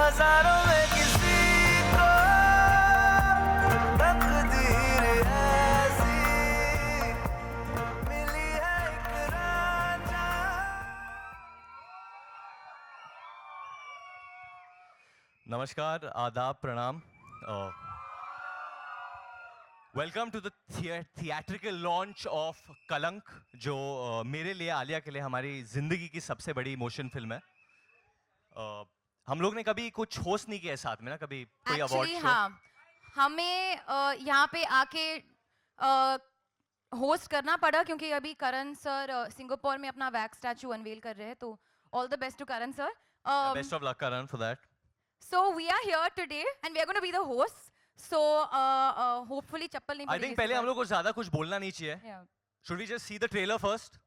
हजारों में किसी को तकदीर ऐसी मिली है एक रांझा। नमस्कार, आदाब, प्रणाम। Welcome to the theatrical launch of Kalank, जो मेरे लिए, आलिया के लिए हमारी जिंदगी की सबसे बड़ी इमोशन फिल्म है। हम लोग ने कभी कुछ होस्ट नहीं किया है साथ में ना, कभी कोई अवार्ड शो। हाँ, हमें यहाँ पे आके होस्ट करना पड़ा क्योंकि अभी करण सर सिंगापुर में अपना वैक्स स्टैचू अनवेल कर रहे हैं, तो all the best to Karan sir. Best of luck Karan for that. So we are here today and we are going to be the hosts. So hopefully चप्पल नहीं आई पड़ेगी थिंक इस पहले बार। हम लोग को ज्यादा कुछ बोलना नहीं चाहिए। Yeah. Should we just see the trailer first?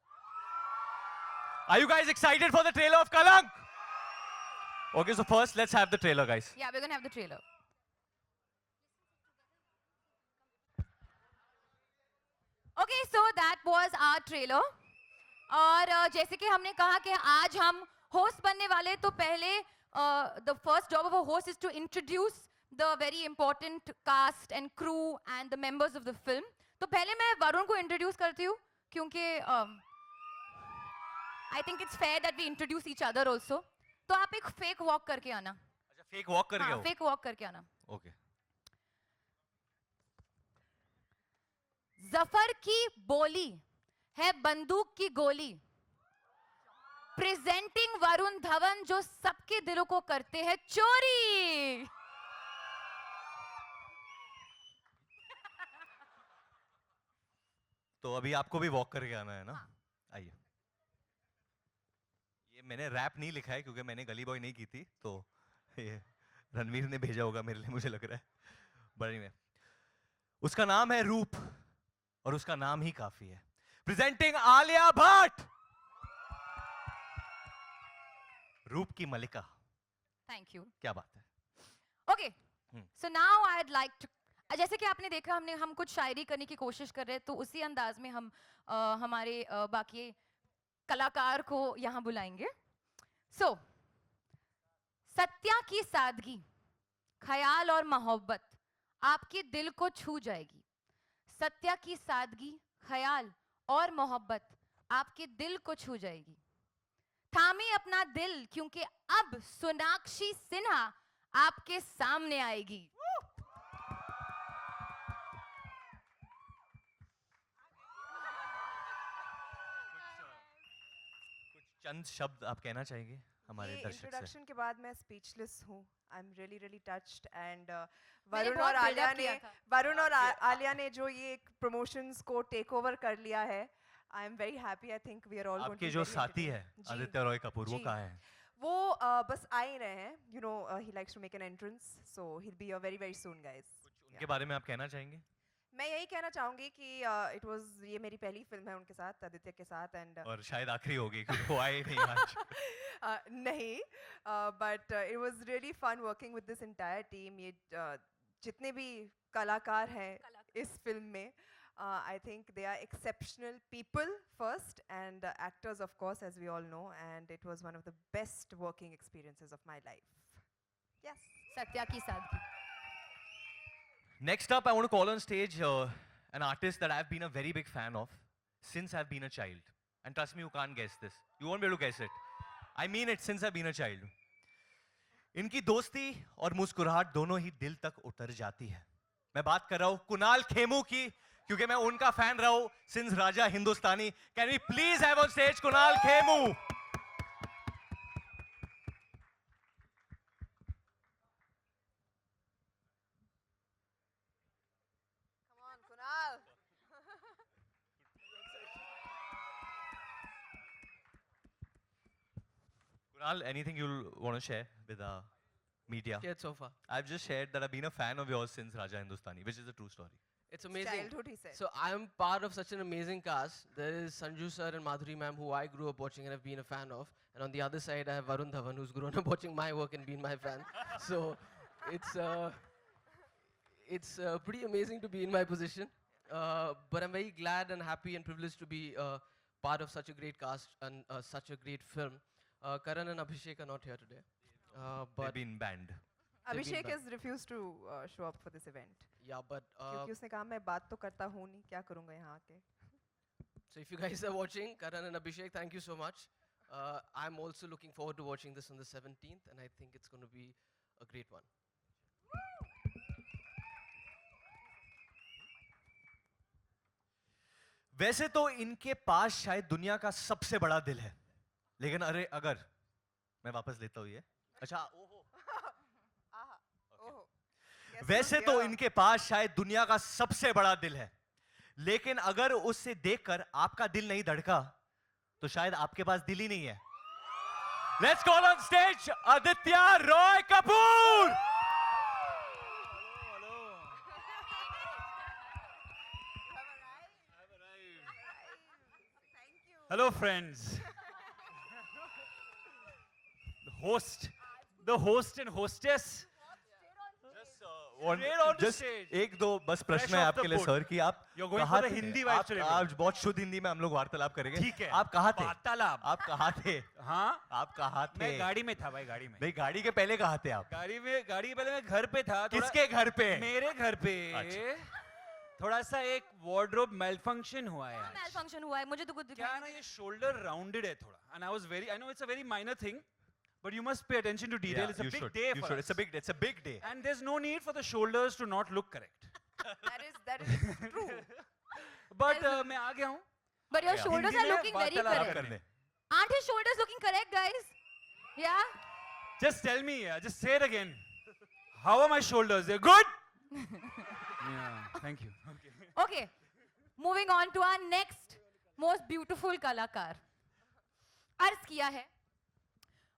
Are you guys excited for the trailer of Kalank? Okay, so first let's have the trailer, guys. Yeah, we're going to have the trailer. Okay, so that was our trailer. और जैसे कि हमने कहा कि आज हम host बनने वाले, तो पहले the first job of a host is to introduce the very important cast and crew and the members of the film. तो पहले मैं वरुण को introduce करती हूँ क्योंकि I think it's fair that we introduce each other also. तो आप एक fake walk करके आना। अच्छा, फेक वॉक करके हाँ, आओ। fake walk करके आना। ओके। जफर की बोली है बंदूक की गोली, प्रेजेंटिंग वरुण धवन जो सबके दिलों को करते हैं चोरी। तो अभी आपको भी वॉक करके आना है ना? आइए। ये मैंने रैप नहीं लिखा है क्योंकि मैंने गली बॉय नहीं की थी, तो ये रणवीर ने भेजा होगा मेरे लिए, मुझे लग रहा है। बड़ी में उसका नाम है रूप और उसका नाम ही काफी है। प्रेजेंटिंग आलिया भट्ट, रूप की मलिका। Thank you. क्या बात है। Okay, so now I would like to, जैसे कि आपने देखा हम कुछ शायरी करने की कोशिश कर रहे हैं, तो उसी अंदाज में हम हमारे बाकी कलाकार को यहाँ बुलाएंगे। सो सत्या की सादगी, ख्याल और मोहब्बत आपके दिल को छू जाएगी। सत्या की सादगी, ख्याल और मोहब्बत आपके दिल को छू जाएगी। थामे अपना दिल क्योंकि अब सोनाक्षी सिन्हा आपके सामने आएगी। कुछ चंद शब्द आप कहना चाहेंगे हमारे दर्शक से? इंट्रोडक्शन के बाद मैं स्पीचलेस हूँ। I am really touched and मैंने वरुण बहुत और आलिया build-up ने किया था। आलिया ने जो ये प्रमोशंस को टेक ओवर कर लिया है, I am very happy. I think we are all आपके जो साथी है आदित्य रॉय कपूर, वो जी। कहाँ है? वो बस आ ही रहे हैं। You know he likes to make an entrance, so he will be very soon guys. उनके बारे में आप कहना चाहेंगे? मैं यही कहना चाहूंगी कि इट वाज, ये मेरी पहली फिल्म है उनके साथ, आदित्य के साथ, एंड और शायद आखिरी होगी क्योंकि वो आए नहीं आज। नहीं, but it was really fun working with this entire team. ये जितने भी कलाकार हैं इस फिल्म में, I think they are exceptional people first, and actors of course, as we all know, and it was one of the best working experiences of my life. Yes, Satya की सादगी। Next up, I want to call on stage an artist that I've been a very big fan of since I've been a child. And trust me, you can't guess this. You won't be able to guess it. I mean it, since I've been a child. इनकी दोस्ती और मुस्कुराहट दोनों ही दिल तक उतर जाती है। मैं बात कर रहा हूँ कुणाल खेमू की, क्योंकि मैं उनका फैन रहा हूँ since Raja Hindustani. Can we please have on stage Kunal Khemu? Kunal, anything you'll want to share with our media? Shared so far. I've just shared that I've been a fan of yours since Raja Hindustani, which is a true story. It's amazing. childhood, he said. So I'm part of such an amazing cast. There is Sanju sir and Madhuri ma'am, who I grew up watching and have been a fan of. And on the other side, I have Varun Dhawan, who's grown up watching my work and been my fan. So it's pretty amazing to be in my position. But I'm very glad and happy and privileged to be part of such a great cast and such a great film. Karan and Abhishek are not here today. They've but been banned. Abhishek banned. has refused to show up for this event. yeah, but क्योंकि उसने कहा मैं बात तो करता हूँ नहीं, क्या करूँगा यहाँ आके? so if you guys are watching, Karan and Abhishek, thank you so much. I'm also looking forward to watching this on the 17th, and I think it's going to be a great one. वैसे तो इनके पास शायद दुनिया का सबसे बड़ा दिल है, लेकिन अरे अगर मैं वापस लेता हूँ ये, अच्छा ओहो, आहा, ओहो, कैसे वैसे हो तो गया? इनके पास शायद दुनिया का सबसे बड़ा दिल है, लेकिन अगर उससे देखकर आपका दिल नहीं धड़का तो शायद आपके पास दिल ही नहीं है. Let's call on stage Aditya Roy Kapoor. Hello, friends. The host and hostess. Straight on the Just stage. एक दो बस प्रश्न Fresh है off the आपके लिए boat. सर कि आप You're going कहाँ for the थे? Hindi vibes आप today, bro. आज बहुत शुद्ध हिंदी में हम लोग वार्तालाप करेंगे. ठीक है. आप कहाँ थे? वार्तालाप. आप कहाँ थे? हाँ. आप कहाँ थे? मैं गाड़ी में था भाई, गाड़ी में. नहीं, गाड़ी के पहले कहाँ थे आप? गाड़ी के पहले मैं घर पे था. थोड़ा- किसके घर पे? मेरे घर पे. अच्छा. थोड़ा सा एक वार्डरोब मेलफंक्शन हुआ है आज. malfunction हुआ है, मुझे तो कुछ क्या दिखाई है ना, ये शोल्डर राउंडेड है थोड़ा. And I know it's a very minor thing, but you must pay attention to detail. Yeah, It's a you big should. day You for should. us. It's a big day. And there's no need for the shoulders to not look correct. That is true. But मैं आ गया हूँ. but your Yeah. shoulders Hindi are में looking very वार्तालाप correct. करने. Aren't his shoulders looking correct, guys? Yeah. Just tell me, just say it again. How are my shoulders? They're good? Yeah, thank you. Okay. Okay. Moving on to our next most beautiful कलाकार. अर्ज किया है,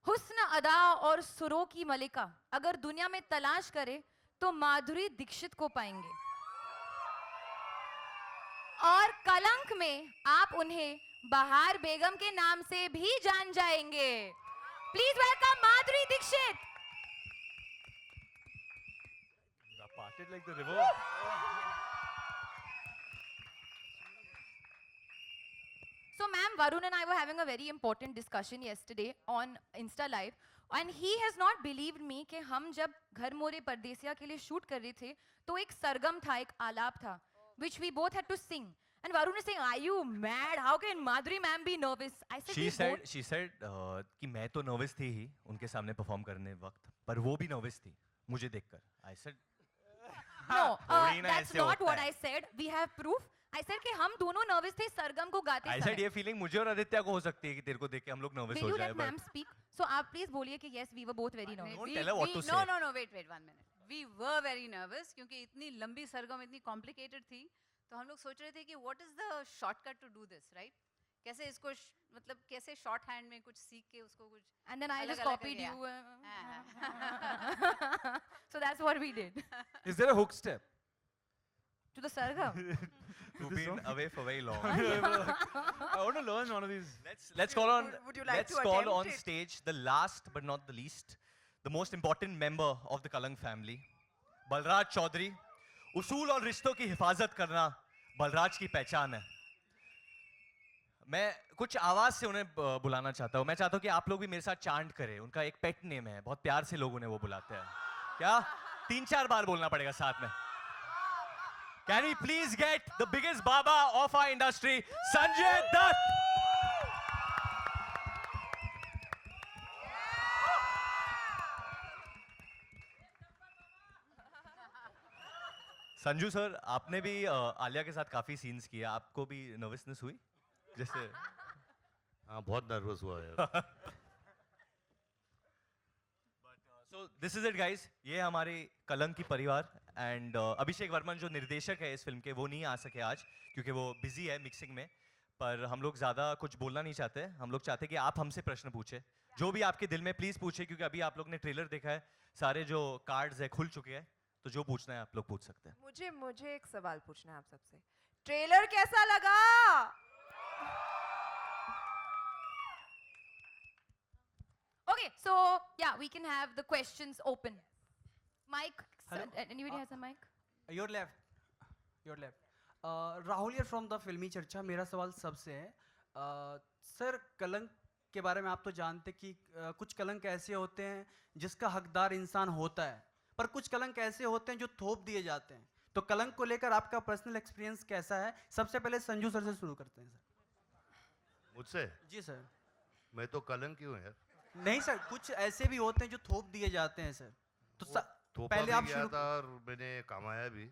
हुस्न अदा और सुरों की मलिका अगर दुनिया में तलाश करे तो माधुरी दीक्षित को पाएंगे, और कलंक में आप उन्हें बहार बेगम के नाम से भी जान जाएंगे. Please welcome Madhuri Dixit. Parted like the river. So, ma'am, Varun and I were having a very important discussion yesterday on Insta Live, and he has not believed me कि हम जब घर मोरे परदेसिया के लिए शूट कर रहे थे तो एक सरगम था, एक आलाप था, which we both had to sing. And Varun is saying, "Are you mad? How can Madhuri ma'am be nervous?" I said, "We both." She said कि मैं तो नर्वस थी ही उनके सामने परफॉर्म करने वक्त, पर वो भी नर्वस थी मुझे देखकर. I said No, थोड़ी ना that's ऐसे not होता what है. I said. We have proof. I said कि हम दोनों नर्वस थे सरगम को गाते I said समय. ये फीलिंग मुझे और आदित्य को हो सकती है कि तेरे को देख के हम लोग नर्वस Will हो you जाए. let ma'am speak? So आप please बोलिए कि yes, we were both very nervous. Don't tell her what to say. No, wait 1 minute. We were very nervous क्योंकि इतनी लंबी सरगम इतनी complicated थी, तो हम लोग सोच रहे थे कि what is the shortcut to do this, right? कैसे इसको मतलब कैसे short hand में कुछ सीख के उसको कुछ And then I just अलग-अलग copied करके, you. हाँ. So that's what we did. Is there a hook step? To the sargam. You've been away for very long. I want to learn one of these. Let's call on Would you like let's to call attempt on it? stage the last but not the least, the most important member of the Kalang family, Balraj Chaudhary. उसूल और रिश्तों की हिफाजत करना बलराज की पहचान है. मैं कुछ आवाज से उन्हें बुलाना चाहता हूँ. मैं चाहता हूँ कि आप लोग भी मेरे साथ चांट करें. उनका एक पेट नेम है, बहुत प्यार से लोग उन्हें वो बुलाते हैं. क्या 3-4 बार बोलना पड़ेगा साथ में. Can we please get the biggest baba of our industry, Sanjay Dutt? Sanju sir, आपने भी आलिया के साथ काफी सीन्स किए. आपको भी नर्वसनेस हुई? जैसे हाँ बहुत नर्वस हुआ यार. So this is it guys. ये हमारे कलंक की परिवार एंड अभिषेक वर्मन जो निर्देशक है इस फिल्म के, वो नहीं आ सके आज क्योंकि वो बिजी है मिक्सिंग में. पर हम लोग ज़्यादा कुछ बोलना नहीं चाहते. हम लोग चाहते कि आप हमसे प्रश्न पूछे, जो भी आपके दिल में प्लीज़ पूछे, क्योंकि अभी आप लोग ने ट्रेलर देखा है, सारे जो कार्ड्स है खुल चुके हैं, तो जो पूछना है आप लोग पूछ सकते हैं. मुझे एक सवाल पूछना है आप सबसे. ट्रेलर कैसा लगा? Okay, so yeah, we can have the questions open. Mike, anybody has a mic? Your left. Your left. Rahul here from the Filmi Charcha. मेरा सवाल सबसे है. सर कलंक के बारे में आप तो जानते कि कुछ कलंक ऐसे होते हैं जिसका हकदार इंसान होता है, पर कुछ कलंक ऐसे होते हैं जो थोप दिए जाते हैं। तो कलंक को लेकर आपका पर्सनल एक्सपीरियंस कैसा है? सबसे पहले संजू सर से शुरू करते हैं सर। मुझसे? जी सर। मैं तो कलंक क्यों यार? नहीं सर, कुछ ऐसे भी होते हैं जो थोप दिए जाते हैं सर। तो थोपा पहले भी आप गया शुरू था और मैंने कमाया भी,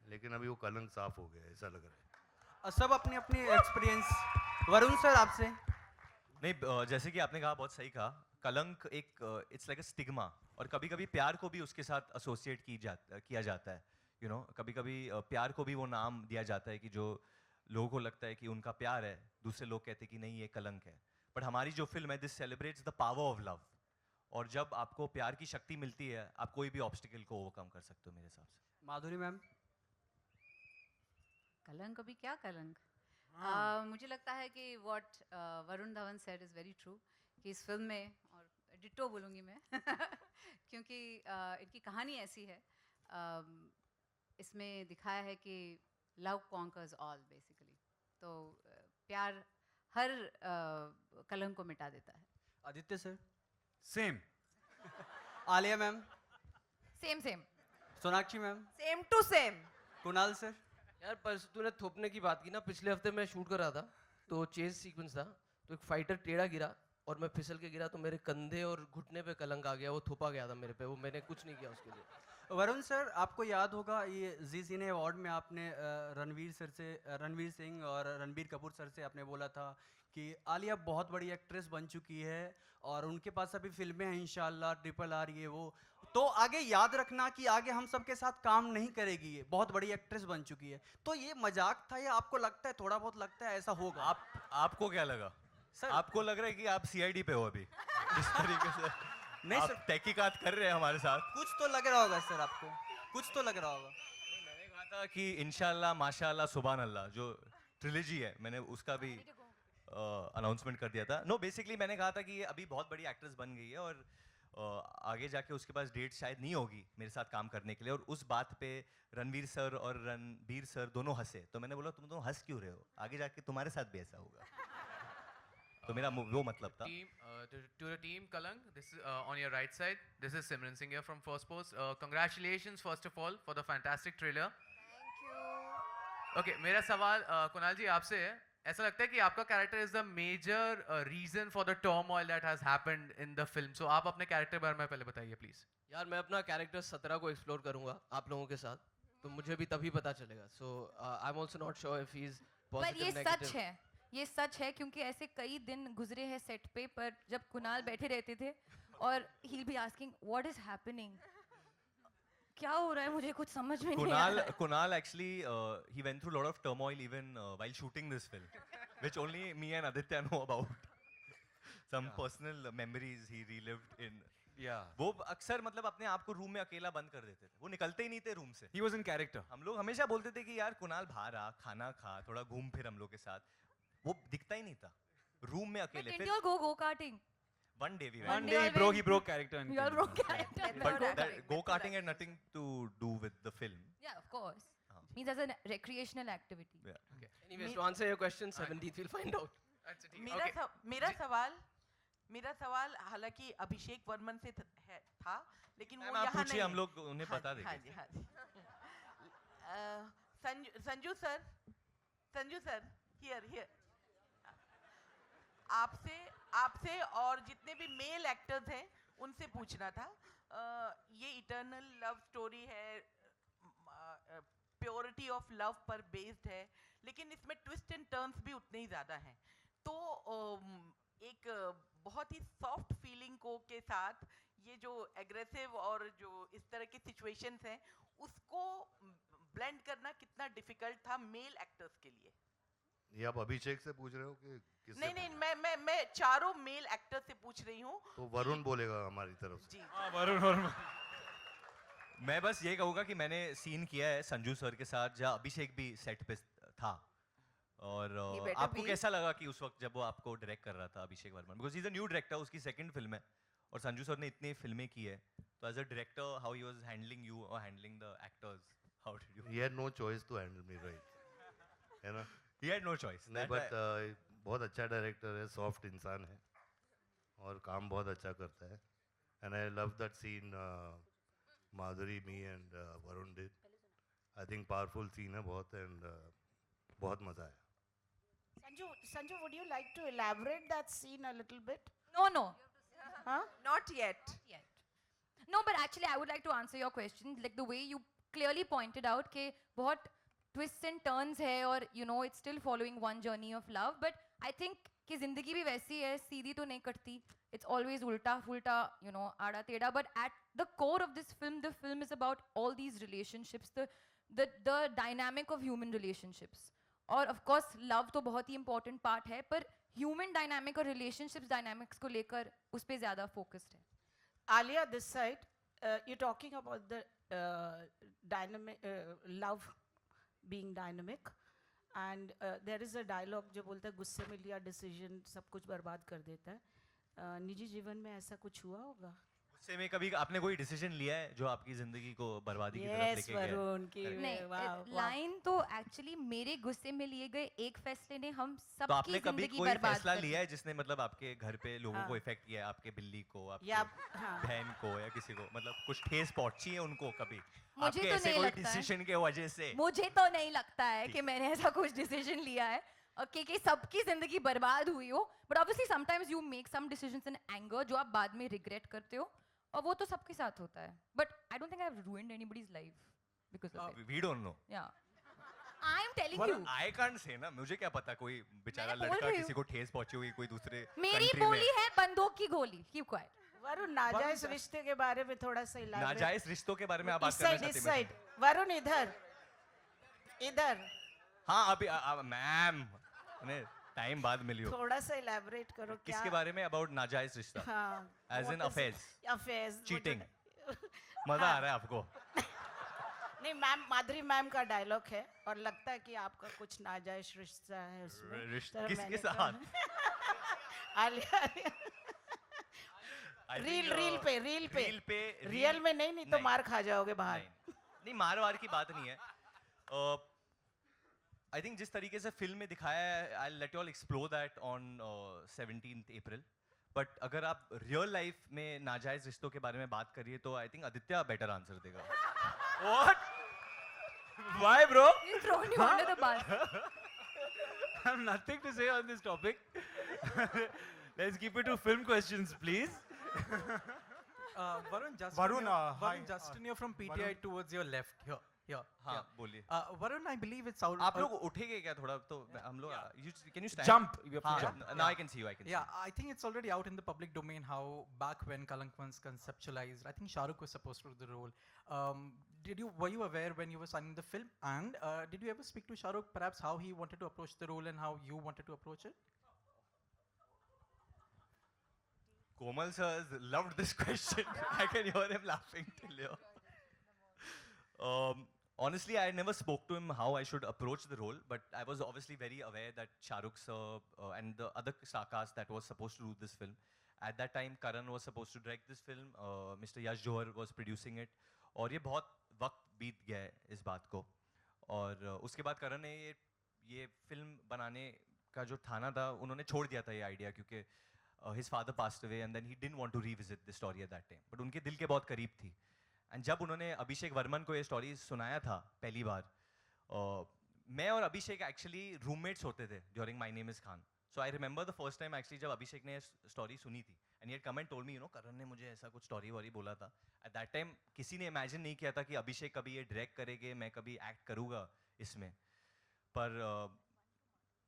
लेकिन अभी वो कलंक साफ हो गया ऐसा लग रहा है। सब अपनी अपनी एक्सपीरियंस। वरुण सर आपसे। नहीं जैसे कि आपने कहा, बहुत सही कहा, कलंक एक इट्स लाइक अ स्टिग्मा, और कभी कभी प्यार को भी उसके साथ एसोसिएट किया जाता है। कभी कभी प्यार को भी वो नाम दिया जाता है कि जो लोगों को लगता है कि उनका प्यार है, दूसरे लोग कहते हैं कि नहीं ये कलंक है। बट हमारी जो फिल्म है this celebrates the power of love, और जब आपको प्यार की शक्ति मिलती है आप कोई भी ऑब्स्टिकल को ओवरकम कर सकते हो मेरे हिसाब से। माधुरी मैम। कलंक अभी क्या कलंक? मुझे लगता है कि what Varun Dhawan said is very true, कि इस फिल्म में, और डिट्टो बोलूँगी मैं क्योंकि इनकी कहानी ऐसी है, इसमें दिखाया है कि लव कॉन्कर्स ऑल बेसिकली। तो प्यार हर कलंक को मिटा देता है। Aditya sir. Same. Alia ma'am. Same same. Sonakshi ma'am. Same to same. Kunal sir. यार परसों तूने थोपने की बात की ना, पिछले हफ्ते मैं शूट कर रहा था, तो चेज सीक्वेंस था, तो एक फाइटर टेढ़ा गिरा और मैं फिसल के गिरा, तो मेरे कंधे और घुटने पे कलंक आ गया, वो थोपा गया था मेरे पे, वो मैंने कुछ नहीं किया उसके लिए। वरुण सर, आपको याद होगा ये जी सिने अवार्ड में आपने रणवीर सिंह और रणबीर कपूर सर से आपने बोला था कि आलिया बहुत बड़ी एक्ट्रेस बन चुकी है और उनके पास अभी फिल्में हैं इंशाल्लाह, RRR ये वो, तो आगे याद रखना कि आगे हम सबके साथ काम नहीं करेगी, ये बहुत बड़ी एक्ट्रेस बन चुकी है। तो ये मजाक था या आपको लगता है, थोड़ा बहुत लगता है ऐसा होगा? आपको क्या लगा सर? आपको लग रहा है कि आप CID पे हो अभी इस तरीके से? नहीं आप सर, तहकीकात कर रहे हैं हमारे साथ। कुछ तो लग रहा होगा सर आपको, कुछ तो लग रहा होगा। मैंने कहा था कि इंशाल्लाह माशाल्लाह सुभान अल्लाह जो ट्रिलॉजी है, मैंने उसका भी अनाउंसमेंट कर दिया था। नो बेसिकली मैंने कहा था कि ये अभी बहुत बड़ी एक्ट्रेस बन गई है और आगे जाके उसके पास डेट शायद नहीं होगी मेरे साथ काम करने के लिए, और उस बात पे रणवीर सर और रणबीर सर दोनों हंसे। तो मैंने बोला तुम दोनों हंस क्यों रहे हो, आगे जाके तुम्हारे साथ भी ऐसा होगा। तो मेरा वो मतलब था। To the team Kalang, this is on your right side. This is Simran Singh here from First Post. Congratulations first of all for the fantastic trailer. Thank you. Okay, मेरा सवाल कुणाल जी आपसे है। ऐसा लगता है कि आपका character is the major reason for the turmoil that has happened in the film. So आप अपने कैरेक्टर के बारे में पहले बताइए प्लीज। यार मैं अपना कैरेक्टर 17 को एक्सप्लोर करूंगा आप लोगों के साथ, तो मुझे भी तभी पता चलेगा। So I am also not sure if he is पर पॉजिटिव ये नेगेटिव। सच है, ये सच है, क्योंकि ऐसे कई दिन गुजरे हैं सेट पे, पर जब कुणाल बैठे रहते थे और he'll be asking what is happening, क्या हो रहा है, मुझे कुछ समझ में नहीं आ रहा है। Kunal actually he went through a lot of turmoil even while shooting this film, which only me and Aditya know about. Some personal memories he relived in. Yeah. वो अक्सर मतलब अपने आप को रूम में अकेला बंद कर देते थे, वो निकलते ही नहीं थे रूम से। He was in character. हम लोग हमेशा बोलते थे कि यार कुणाल बाहर आ, खाना खा, थोड़ा घूम फिर हम लोग के साथ। वो दिखता ही नहीं था रूम में But अकेले। didn't फिर you all go karting? one day we One went. day He I broke. went- He broke character. and You all came. broke character. But Go that karting. go-karting had nothing to do with the film. Yeah, of course. Means as a recreational activity. Yeah. Anyways, to answer your question, 17th we'll find out. अच्छा ठीक मेरा है। मेरा सवाल हालांकि अभिषेक वर्मन से था, लेकिन वो मैम, आप यहाँ पूछिए, नहीं हम लोग उन्हें हाँ बता जी, देंगे। हाँ जी, हाँ जी। संजू सर हियर आपसे और जितने भी मेल एक्टर्स हैं उनसे पूछना था। ये इटर्नल लव स्टोरी है, प्योरिटी ऑफ लव पर बेस्ड है, लेकिन इसमें ट्विस्ट एंड टर्न्स भी उतने ही ज़्यादा हैं। तो एक बहुत ही सॉफ्ट फीलिंग को के साथ ये जो एग्रेसिव और जो इस तरह की सिचुएशंस हैं उसको ब्लेंड करना कितना डिफिकल्ट था मेल एक्टर्स के लिए? ये आप अभिषेक से पूछ रहे हो कि किससे? नहीं, मैं चारों मेल एक्टर्स से पूछ रही हूँ। तो वरुण बोलेगा हमारी तरफ से। जी हाँ, वरुण। मैं बस ये कहूँगा कि मैंने सीन किया है संजू सर के साथ जहाँ अभिषेक भी सेट पे था, और better आपको be. कैसा लगा कि उस वक्त जब वो आपको डायरेक्ट कर रहा था Abhishek Varma, because is a new director, उसकी सेकंड फिल्म है और संजू सर ने इतनी फिल्में की है, तो as a director how he was handling you और handling the actors, how did you? He had no choice to handle me, right? है ना? He had no choice. नहीं, but बहुत अच्छा डायरेक्टर है, सॉफ्ट इंसान है और काम बहुत अच्छा करता है. And I love that scene Madhuri, me and Varun did. I think powerful scene है बहुत, एंड बहुत मज़ा आया. Sanju, would you like to elaborate that scene a little bit? No, no. Huh? Not yet. Yet. No, but actually, I would like to answer your question. Like the way you clearly pointed out, कि बहुत twists and turns है और you know it's still following one journey of love. But I think कि जिंदगी भी वैसी है, सीधी तो नहीं कटती. It's always उल्टा फुल्टा, you know, आड़ा टेढ़ा. But at the core of this film is about all these relationships, the dynamic of human relationships. और of course love तो बहुत ही important part है, पर human dynamic और relationships dynamics को लेकर उस पे ज़्यादा focused है. Alia, this side, you're talking about the dynamic love being dynamic, and there is a dialogue जो बोलता है गुस्से में लिया decision सब कुछ बर्बाद कर देता है. निजी जीवन में ऐसा कुछ हुआ होगा? गुस्से में कभी आपने कोई डिसीजन लिया है जो आपकी जिंदगी को बर्बादी की तरफ Yes, लेके गया है? वरुण की नहीं, लाइन तो एक्चुअली मेरे गुस्से में लिए गए एक फैसले ने हम तो सबकी आपने कभी जिंदगी कोई बर्बाद फैसला कर दी. लिया है जिसने मतलब आपके घर पे लोगों हाँ. को इफेक्ट किया है, आपके बिल्ली को, या आपकी हाँ. बहन को या किसी को, मतलब कुछ ठेस पहुंची है उनको कभी मुझे आपके तो ऐसे नहीं कोई लगता है. डिसीजन के वजह से? मुझे तो नहीं लगता है कि मैंने ऐसा कुछ डिसीजन लिया है कि सबकी जिंदगी बर्बाद हुई हो. But obviously sometimes you make some decisions in anger जो आप बाद में रिग्रेट करते हो, और वो तो सबके साथ होता है. But I don't think I have ruined anybody's life because of it. We don't know. Yeah I am telling you, I can't say ना, मुझे क्या पता कोई बेचारा मैंने बोल लड़का रही किसी हूँ. को ठेस पहुंची हुई कोई दूसरे मेरी country में. बोली है बंदूक की गोली. Keep quiet. वरुण, नाजायज रिश्ते के बारे में थोड़ा सा elaborate. नाजायज रिश्तों के बारे में आप बात इस करना साइड, चाहते इस हैं? साइड. वरुण इधर, इधर. हाँ अभी मैम टाइम बाद मिली हो. थोड़ा सा elaborate करो क्या? किसके बारे में? अबाउट नाजायज रिश्ता, हाँ. As in what is it? Affairs, Affairs. Cheating. मजा आ रहा है आपको? नहीं मैम, माधुरी मैम का डायलॉग है और लगता है कि आपका कुछ नाजायज रिश्ता है उसमें. तो किसके मैंने साथ? Alia. I reel think, reel पे, रील पे. रील पे, रियल में नहीं, नहीं तो नहीं. मार खा जाओगे बाहर. नहीं मार वार की बात नहीं है. आई थिंक जिस तरीके से फिल्म में दिखाया है, I let you all explore that on 17th April. But अगर आप रियल लाइफ में नाजायज रिश्तों के बारे में बात करिए तो I think Aditya better answer देगा. What? Why, bro? He's thrown you under the bus. I have nothing to say on this topic. Let's keep it to film questions, please. Varun, just Varun, hi. Varun, Justin, you're from PTI Varun. towards your left. Here. हाँ yeah. बोलिए. Varun, I believe it's out. आप लोग उठेंगे क्या थोड़ा? तो हम लोग can you stand? Jump. You have to jump. Now I can see you. I can see. Yeah, I think it's already out in the public domain how back when Kalank was conceptualized, I think Shah Rukh was supposed to do the role. Were you aware when you were signing the film, and did you ever speak to Shah Rukh perhaps how he wanted to approach the role and how you wanted to approach it? Komal sir loved this question. I can hear him laughing till here. Honestly, I never spoke to him how I should approach the role, but I was obviously very aware that Shah Rukh sir and the other star cast that was supposed to do this film. At that time, Karan was supposed to direct this film. Mr. Yash Johar was producing it. और ये बहुत वक्त बीत गया है इस बात को. और उसके बाद करण ने ये फिल्म बनाने का जो ठाना था, उन्होंने छोड़ दिया था ये आइडिया क्योंकि his father passed away and then he didn't want to revisit the story at that time. But उनके दिल के बहुत करीब थी. एंड जब उन्होंने अभिषेक वर्मन को ये स्टोरी सुनाया था पहली बार, मैं और अभिषेक एक्चुअली रूममेट्स होते थे during My Name Is Khan. So I remember the first time actually जब अभिषेक ने स्टोरी सुनी थी and he had come and told me, you know, Karan ने मुझे ऐसा कुछ स्टोरी वोरी बोला था. एट दैट टाइम किसी ने इमेजिन नहीं किया था कि अभिषेक कभी ये डायरेक्ट करेंगे, मैं कभी एक्ट करूँगा इसमें. पर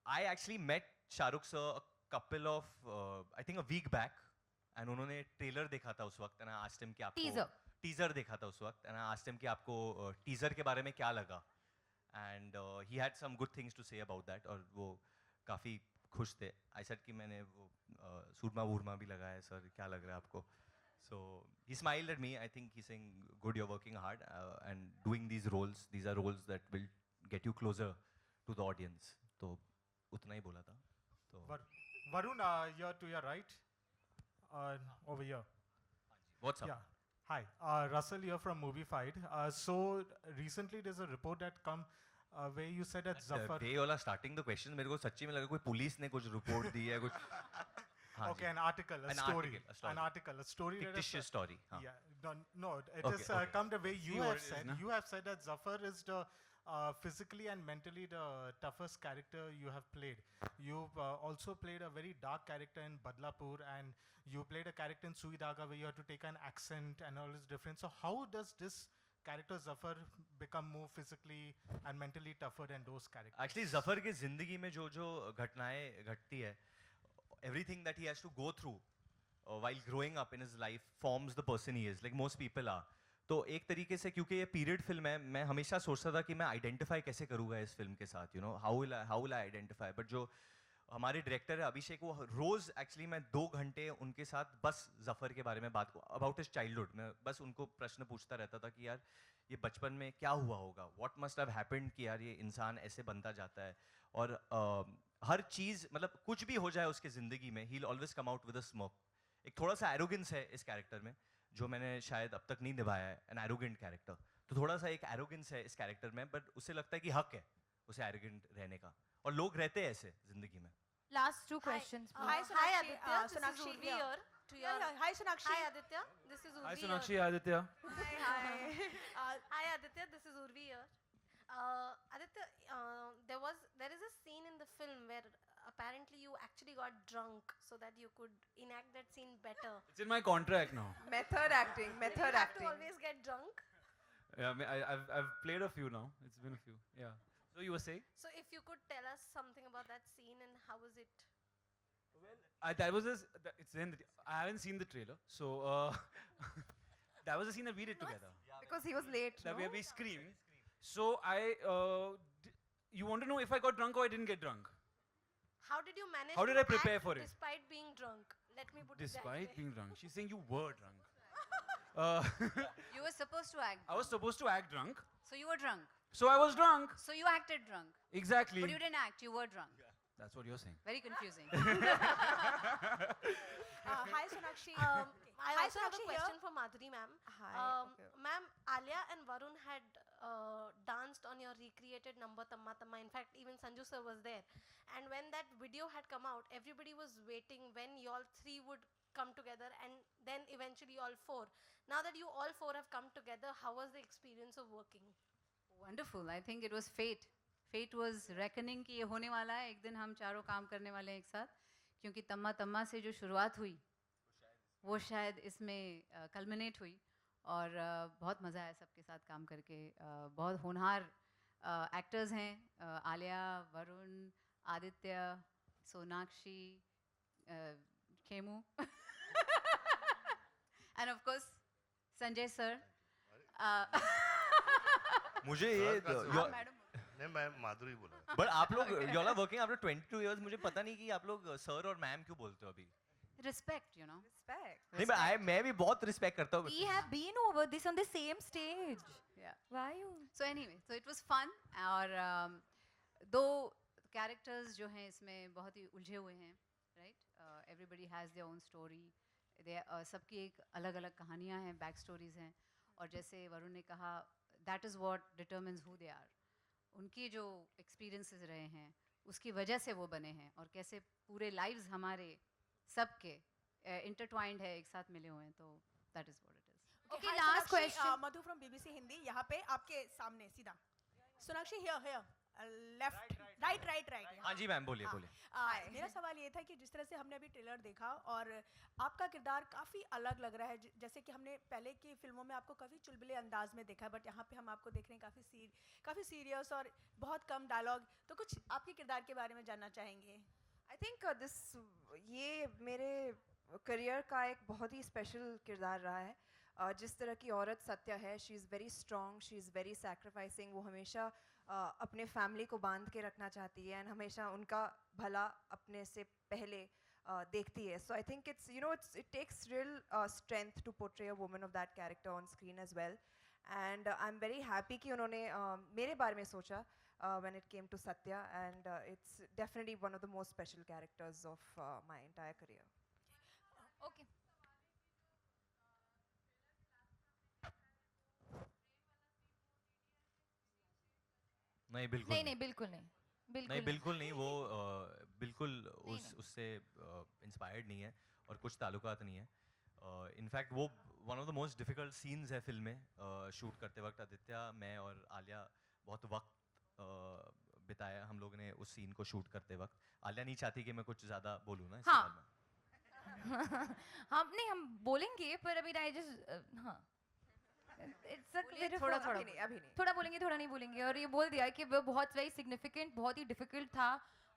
I actually met Shahrukh sir couple of I think a week back and उन्होंने ट्रेलर देखा था उस वक्त. एंड आई आस्क्ड हिम कि आपको टीजर देखा था उस वक्त एंड आई आस्क्ड हिम कि आपको टीजर के बारे में क्या लगा. And he had some good things to say about that और वो काफ़ी खुश थे. आई सेड कि मैंने वो सूरमा वूरमा भी लगाया है सर, क्या लग रहा है आपको? So he smiled at me. I think he saying good, you are working hard and doing these roles, these are roles that will get you closer to the audience. तो उतना ही बोला था. तो Varun, you're to your right, over here. What's up? Yeah. Hi, Russell here from Movie Fight. So recently there's a report that come where you said that Zafar. वे वाला starting the question मेरे को सच्ची में लगा कोई police ने कुछ report दी है कुछ. हाँ Okay, ji. an article, a An story, article, a story. an article, a story. that is, Fictitious story. हाँ. Yeah, no, it Okay, is okay. come the way you See what have it is, said. na? You have said that Zafar is the physically and mentally the toughest character you have played. You've also played a very dark character in Badlapur, and you played a character in Sui Dhaga where you have to take an accent and all is different. So how does this character Zafar become more physically and mentally tougher than those characters? Actually, Zafar की जिंदगी में जो जो घटनाएं घटती है, everything that he has to go through while growing up in his life forms the person he is, like most people are. तो एक तरीके से क्योंकि ये पीरियड फिल्म है, मैं हमेशा सोचता था कि मैं आइडेंटिफाई कैसे करूँगा इस फिल्म के साथ, you know how will I identify. But जो हमारे डायरेक्टर है अभिषेक, वो रोज़ एक्चुअली मैं 2 घंटे उनके साथ बस जफ़र के बारे में बात अबाउट हिज चाइल्डहुड, मैं बस उनको प्रश्न पूछता रहता था कि यार ये बचपन में क्या हुआ होगा, व्हाट मस्ट हैव हैपेंड कि यार ये इंसान ऐसे बनता जाता है. और हर चीज़ मतलब कुछ भी हो जाए उसके ज़िंदगी में, he will always come out with a smoke. एक थोड़ा सा एरोगेंस है इस कैरेक्टर में जो मैंने शायद अब तक नहीं निभाया है, एन एरोगेंट कैरेक्टर. तो थोड़ा सा एक एरोगेंस है इस कैरेक्टर में, बट उसे लगता है कि हक है उसे एरोगेंट रहने का, और लोग रहते हैं ऐसे जिंदगी में. Last 2 questions. Hi, please. Sonakshi. Aditya. This is Sonakshi Urvi here. here. To your Hi, Sonakshi. Hi, Aditya. This is Urvi Hi, here. Sonakshi, Aditya. Hi, Aditya. This is Urvi here. Aditya, there is a scene in the film where apparently you actually got drunk so that you could enact that scene better. It's in my contract now. Method acting, You method have to acting. always get drunk. Yeah, I mean, I've played a few now. It's been a few. Yeah. So you were saying? So if you could tell us something about that scene and how was it? That was it's in I haven't seen the trailer, so that was the scene that we did together. Because he was late. That no? where we screamed. So you want to know if I got drunk or I didn't get drunk? How did you manage How to did I prepare act for it? despite being drunk? Let me put it that Despite way. being drunk. She's saying you were drunk. You were supposed to act. I was supposed to act drunk, So you were drunk. so I was drunk. So you acted drunk. Exactly. But you didn't act. You were drunk. That's what you're saying. Very confusing. Hi, Sonakshi. I Hi, also have a Sonakshi question here. for Madhuri ma'am. Hi. Okay. Ma'am, Alia and Varun had danced on your recreated number Tamma Tamma. In fact, even Sanju sir was there. And when that video had come out, everybody was waiting when you all 3 would come together and then eventually all 4. Now that you all 4 have come together, how was the experience of working? Wonderful. I think it was fate. Fate was reckoning कि ये होने वाला है, एक दिन हम चारों काम करने वाले हैं एक साथ, क्योंकि तम्मा तम्मा से जो शुरुआत हुई वो शायद इसमें कल्मिनेट हुई, और बहुत मज़ा आया सबके साथ काम करके. बहुत होनहार एक्टर्स हैं, Alia, Varun, Aditya, Sonakshi, Khemu and of course Sanjay sir. मुझे ये नहीं, मैं माधुरी बोला. बट आप लोग you are working after 22 years, मुझे पता नहीं कि आप लोग सर और मैम क्यों बोलते हो अभी. Respect, you know. Respect. नहीं, मैं भी बहुत रिस्पेक्ट करता हूँ. We have been over this on the same stage. Yeah. Why you? So anyway, so it was fun. और दो characters जो हैं इसमें बहुत ही उलझे हुए हैं, right? Everybody has their own story. सबकी एक अलग-अलग कहानियाँ हैं, back stories हैं, और जैसे वरुण ने कहा, that is what determines who they are. उनकी जो experiences रहे हैं, उसकी वजह से वो बने हैं, और कैसे पूरे lives हमारे सबके intertwined है, एक साथ मिले हुए हैं, तो that is what it is. Okay, Hi, last Sonakshi, question. Madhu from BBC Hindi. यहाँ पे आपके सामने सीधा. Sonakshi here. Left, right. हाँ जी मैम, बोलिए बोलिए. मेरा सवाल ये था कि जिस तरह से हमने अभी ट्रेलर देखा और आपका किरदार काफ़ी अलग लग रहा है, जैसे कि हमने पहले की फिल्मों में आपको काफ़ी चुलबुले अंदाज में देखा है, बट यहाँ पे हम आपको देख रहे हैं काफ़ी सीरियस और बहुत कम डायलॉग. तो कुछ आपके किरदार के बारे में जानना चाहेंगे. I think ये मेरे करियर का एक बहुत ही स्पेशल किरदार रहा है. जिस तरह की औरत सत्या है, she is very strong, she is very sacrificing. वो हमेशा अपने फैमिली को बांध के रखना चाहती है, एंड हमेशा उनका भला अपने से पहले देखती है. So I think it takes real strength to portray a woman of that character on screen as well. And I'm very happy कि उन्होंने मेरे बारे में सोचा when it came to Satya, and it's definitely one of the most special characters of my entire career. Okay. नहीं बिल्कुल नहीं नहीं बिल्कुल नहीं, बिल्कुल नहीं बिल्कुल नहीं, वो बिल्कुल उससे इंस्पायर्ड नहीं है और कुछ ताल्लुकात नहीं है. इनफैक्ट वो one of the most difficult scenes है फिल्म में. शूट करते वक्त आदित्य, मैं और आलिया बहुत वक्त बिताया हम लोगों ने उस सीन को शूट करते वक्त. आलिया नहीं चाहती कि मैं कुछ ज़्यादा बोलूँ ना इस हाँ. बारे में. हम बोलेंगे पर अभी आई जस्ट हाँ इट्स थोड़ा थोड़ा अभी नहीं, अभी नहीं. थोड़ा बोलेंगे थोड़ा नहीं बोलेंगे. और ये बोल दिया कि वो बहुत वेरी सिग्निफिकेंट, बहुत ही डिफिकल्ट था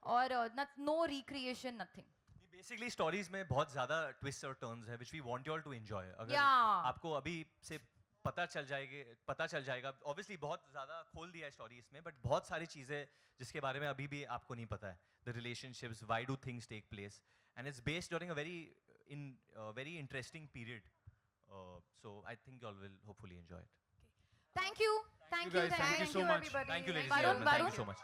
और no recreation nothing. Basically stories में बहुत ज़्यादा ट्विस्ट और टर्न्स है which we want you all to enjoy. अगर Yeah. आपको अभी से पता चल जाएगा ऑब्वियसली बहुत ज़्यादा खोल दिया है स्टोरी इसमें, बट बहुत सारी चीज़ें जिसके बारे में अभी भी आपको नहीं पता है. The relationships, why do things take place, and it's based during a very interesting period. So I think you all will hopefully enjoy it. Thank you. Thank you. guys. Thank you so much. everybody. Thank you, ladies and Varun, gentlemen. Thank you Varun. so much.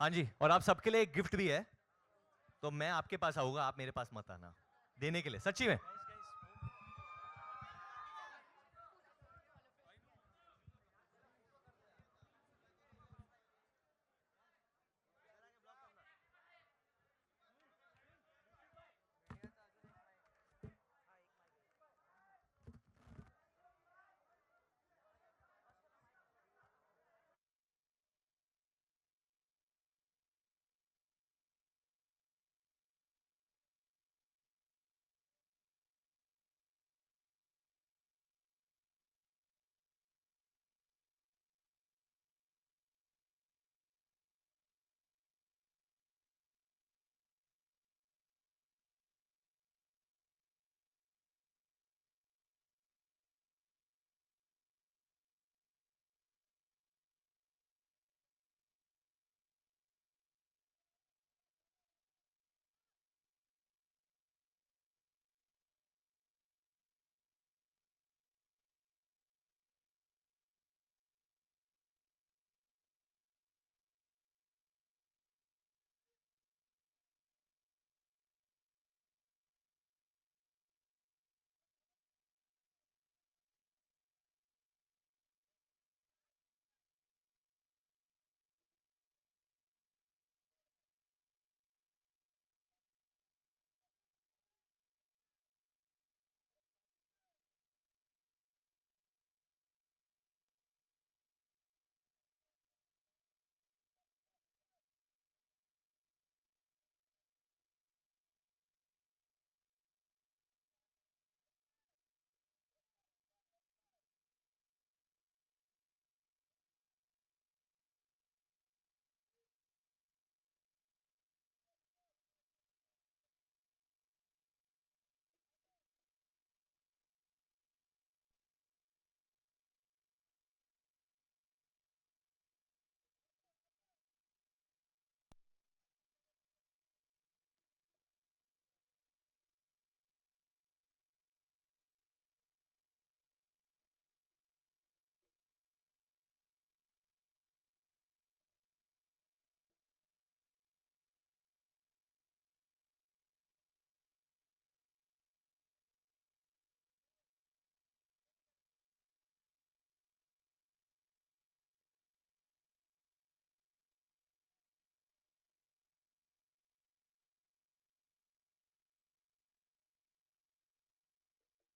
हाँ जी, और आप सबके लिए एक gift भी है. तो मैं आपके पास आऊंगा, आप मेरे पास मत आना देने के लिए, सच्ची में.